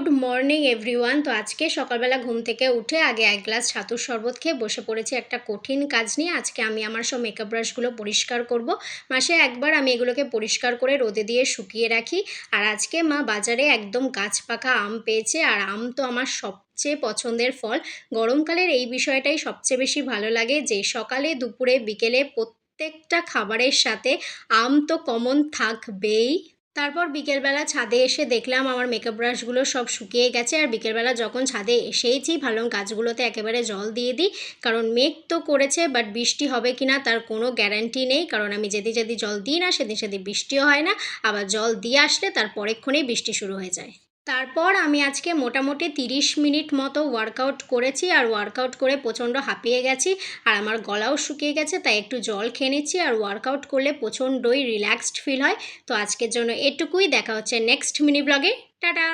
Good morning everyone. তো আজকে সকালবেলা ঘুম থেকে উঠে আগে এক গ্লাস ছাতুর শরবত খেয়ে বসে পড়েছি একটা কঠিন কাজ নিয়ে। আজকে আমি আমার সব মেকআপ ব্রাশগুলো পরিষ্কার করব। মাসে একবার আমি এগুলোকে পরিষ্কার করে রোদে দিয়ে শুকিয়ে রাখি। আর আজকে মা বাজারে একদম গাছ পাকা আম পেয়েছে, আর আম তো আমার সবচেয়ে পছন্দের ফল। গরমকালের এই বিষয়টাই সবচেয়ে বেশি ভালো লাগে যে সকালে দুপুরে বিকেলে প্রত্যেকটা খাবারের সাথে আম তো কমন থাকবেই। তারপর বিকেলবেলা ছাদে এসে দেখলাম আমার মেকআপ ব্রাশগুলো সব শুকিয়ে গেছে, আর বিকেলবেলা যখন ছাদে এসেইছি ভাবলাম গাছগুলোতে একেবারে জল দিয়ে দিই। কারণ মেঘ তো করেছে, বাট বৃষ্টি হবে কিনা তার কোনো গ্যারান্টি নেই, কারণ আমি যেদিন যেদিন জল দিই না সেদিন সেদিন বৃষ্টিও হয় না। আবার জল দিয়ে আসলে তার পরেক্ষণেই বৃষ্টি শুরু হয়ে যায়। তারপর আমি আজকে মোটামুটি 30 মিনিট মতো ওয়ার্কআউট করেছি, আর ওয়ার্কআউট করে প্রচণ্ড হাঁপিয়ে গেছি, আর আমার গলাও শুকিয়ে গেছে, তাই একটু জল খেয়ে নিচ্ছি। আর ওয়ার্কআউট করলে প্রচণ্ডই রিল্যাক্সড ফিল হয়। তো আজকের জন্য এটুকুই, দেখা হচ্ছে নেক্সট মিনি ব্লগে। টাটা।